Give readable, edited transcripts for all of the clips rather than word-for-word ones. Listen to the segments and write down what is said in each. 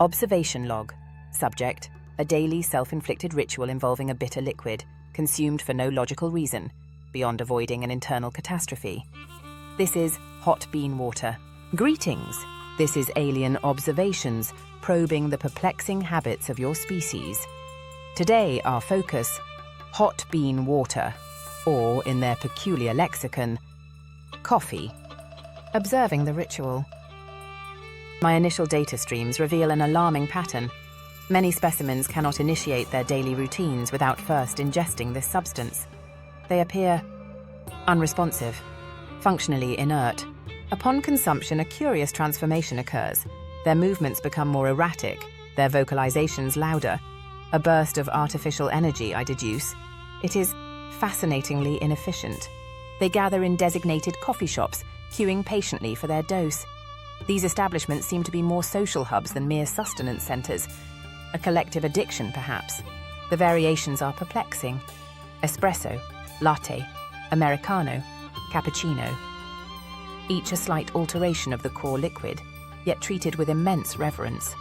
Observation log. Subject: a daily self-inflicted ritual involving a bitter liquid, consumed for no logical reason, beyond avoiding an internal catastrophe. This is hot bean water. Greetings! This is Alien Observations, probing the perplexing habits of your species. Today, our focus: hot bean water, or in their peculiar lexicon, coffee. Observing the ritual. My initial data streams reveal an alarming pattern. Many specimens cannot initiate their daily routines without first ingesting this substance. They appear unresponsive, functionally inert. Upon consumption, a curious transformation occurs. Their movements become more erratic, their vocalizations louder. A burst of artificial energy, I deduce. It is fascinatingly inefficient. They gather in designated coffee shops, queuing patiently for their dose. These establishments seem to be more social hubs than mere sustenance centers. A collective addiction, perhaps. The variations are perplexing. Espresso, latte, Americano, cappuccino. Each a slight alteration of the core liquid, yet treated with immense reverence.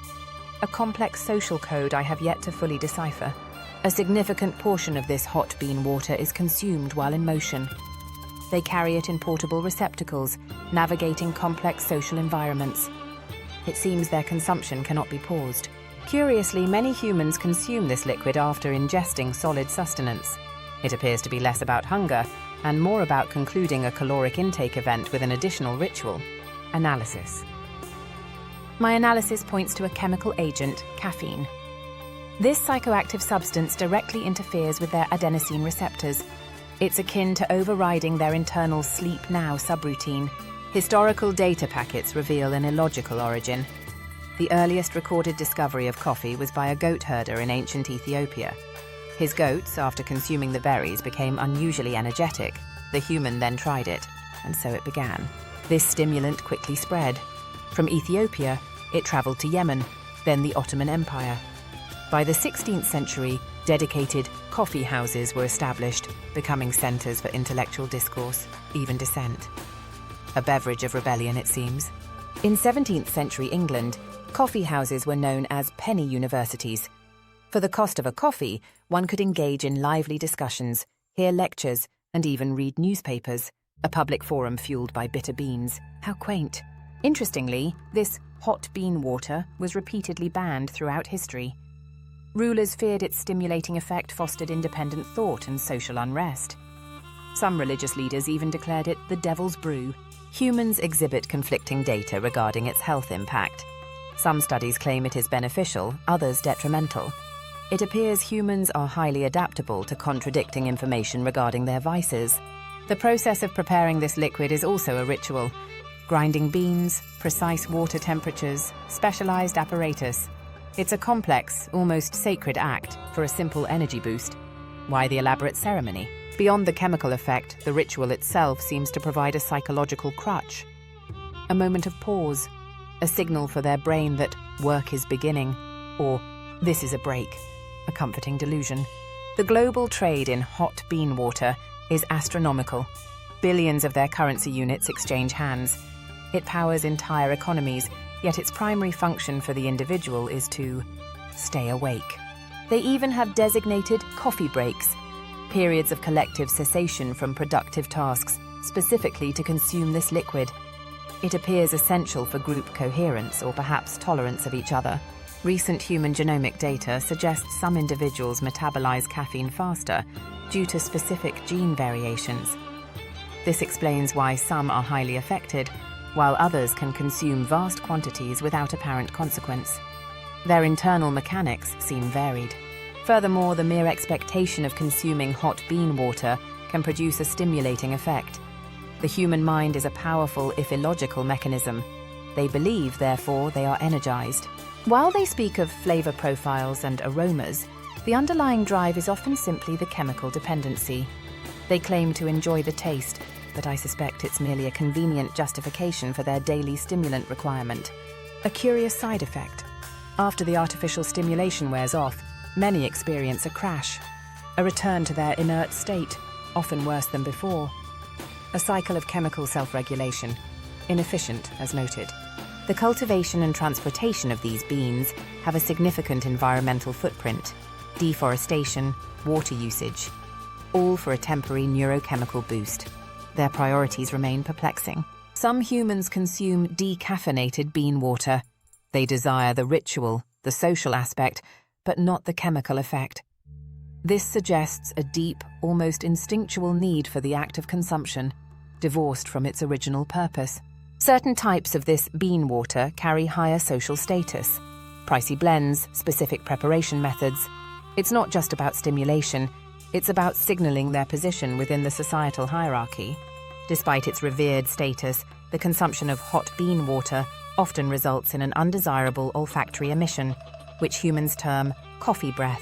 A complex social code I have yet to fully decipher. A significant portion of this hot bean water is consumed while in motion. They carry it in portable receptacles, navigating complex social environments. It seems their consumption cannot be paused. Curiously, many humans consume this liquid after ingesting solid sustenance. It appears to be less about hunger and more about concluding a caloric intake event with an additional ritual. Analysis. My analysis points to a chemical agent, caffeine. This psychoactive substance directly interferes with their adenosine receptors. It's akin to overriding their internal sleep now subroutine. Historical data packets reveal an illogical origin. The earliest recorded discovery of coffee was by a goat herder in ancient Ethiopia. His goats, after consuming the berries, became unusually energetic. The human then tried it, and so it began. This stimulant quickly spread. From Ethiopia, it traveled to Yemen, then the Ottoman Empire. By the 16th century, dedicated coffee houses were established, becoming centers for intellectual discourse, even dissent. A beverage of rebellion, it seems. In 17th century England, coffee houses were known as penny universities. For the cost of a coffee, one could engage in lively discussions, hear lectures, and even read newspapers, a public forum fueled by bitter beans. How quaint. Interestingly, this hot bean water was repeatedly banned throughout history. Rulers feared its stimulating effect fostered independent thought and social unrest. Some religious leaders even declared it the devil's brew. Humans exhibit conflicting data regarding its health impact. Some studies claim it is beneficial, others detrimental. It appears humans are highly adaptable to contradicting information regarding their vices. The process of preparing this liquid is also a ritual. Grinding beans, precise water temperatures, specialized apparatus. It's a complex, almost sacred act for a simple energy boost. Why the elaborate ceremony? Beyond the chemical effect, the ritual itself seems to provide a psychological crutch. A moment of pause, a signal for their brain that work is beginning, or this is a break, a comforting delusion. The global trade in hot bean water is astronomical. Billions of their currency units exchange hands. It powers entire economies, yet its primary function for the individual is to stay awake. They even have designated coffee breaks, periods of collective cessation from productive tasks, specifically to consume this liquid. It appears essential for group coherence or perhaps tolerance of each other. Recent human genomic data suggests some individuals metabolize caffeine faster due to specific gene variations. This explains why some are highly affected, while others can consume vast quantities without apparent consequence. Their internal mechanics seem varied. Furthermore, the mere expectation of consuming hot bean water can produce a stimulating effect. The human mind is a powerful, if illogical, mechanism. They believe, therefore, they are energized. While they speak of flavor profiles and aromas, the underlying drive is often simply the chemical dependency. They claim to enjoy the taste, but I suspect it's merely a convenient justification for their daily stimulant requirement. A curious side effect. After the artificial stimulation wears off, many experience a crash, a return to their inert state, often worse than before. A cycle of chemical self-regulation, inefficient as noted. The cultivation and transportation of these beans have a significant environmental footprint: deforestation, water usage, all for a temporary neurochemical boost. Their priorities remain perplexing. Some humans consume decaffeinated bean water. They desire the ritual, the social aspect, but not the chemical effect. This suggests a deep, almost instinctual need for the act of consumption, divorced from its original purpose. Certain types of this bean water carry higher social status. Pricey blends, specific preparation methods. It's not just about stimulation, it's about signaling their position within the societal hierarchy. Despite its revered status, the consumption of hot bean water often results in an undesirable olfactory emission, which humans term coffee breath.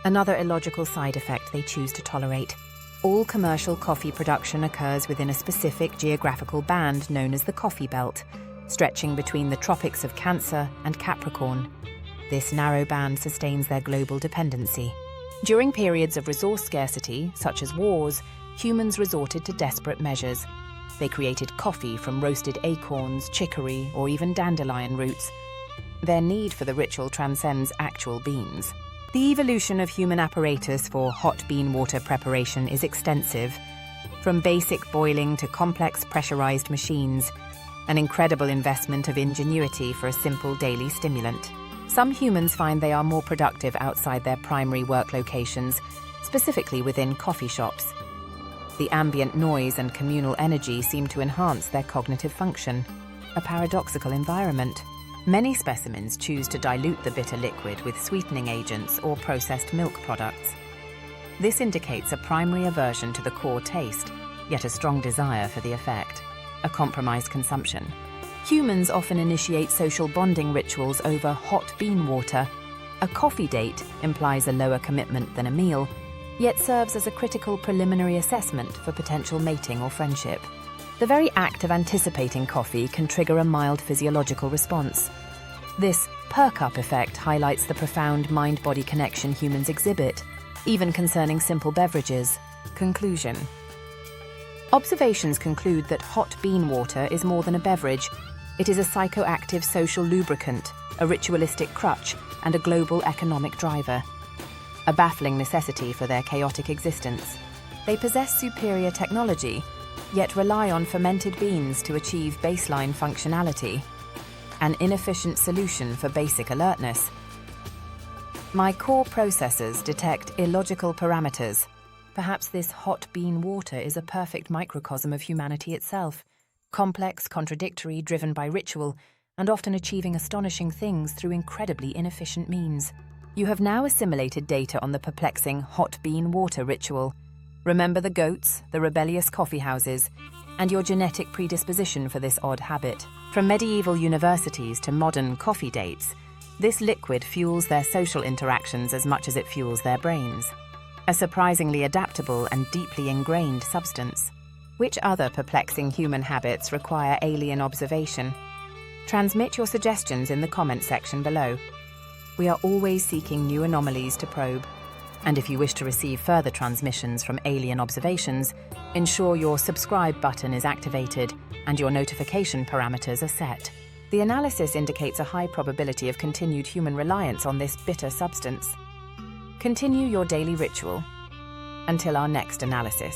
Another illogical side effect they choose to tolerate. All commercial coffee production occurs within a specific geographical band known as the coffee belt, stretching between the tropics of Cancer and Capricorn. This narrow band sustains their global dependency. During periods of resource scarcity, such as wars, humans resorted to desperate measures. They created coffee from roasted acorns, chicory, or even dandelion roots. Their need for the ritual transcends actual beans. The evolution of human apparatus for hot bean water preparation is extensive. From basic boiling to complex pressurized machines, an incredible investment of ingenuity for a simple daily stimulant. Some humans find they are more productive outside their primary work locations, specifically within coffee shops. The ambient noise and communal energy seem to enhance their cognitive function, a paradoxical environment. Many specimens choose to dilute the bitter liquid with sweetening agents or processed milk products. This indicates a primary aversion to the core taste, yet a strong desire for the effect, a compromised consumption. Humans often initiate social bonding rituals over hot bean water. A coffee date implies a lower commitment than a meal, yet serves as a critical preliminary assessment for potential mating or friendship. The very act of anticipating coffee can trigger a mild physiological response. This perk-up effect highlights the profound mind-body connection humans exhibit, even concerning simple beverages. Conclusion. Observations conclude that hot bean water is more than a beverage. It is a psychoactive social lubricant, a ritualistic crutch, and a global economic driver. A baffling necessity for their chaotic existence. They possess superior technology, yet rely on fermented beans to achieve baseline functionality. An inefficient solution for basic alertness. My core processors detect illogical parameters. Perhaps this hot bean water is a perfect microcosm of humanity itself, complex, contradictory, driven by ritual, and often achieving astonishing things through incredibly inefficient means. You have now assimilated data on the perplexing hot bean water ritual. Remember the goats, the rebellious coffee houses, and your genetic predisposition for this odd habit. From medieval universities to modern coffee dates, this liquid fuels their social interactions as much as it fuels their brains. A surprisingly adaptable and deeply ingrained substance. Which other perplexing human habits require alien observation? Transmit your suggestions in the comment section below. We are always seeking new anomalies to probe. And if you wish to receive further transmissions from alien observations, ensure your subscribe button is activated and your notification parameters are set. The analysis indicates a high probability of continued human reliance on this bitter substance. Continue your daily ritual. Until our next analysis.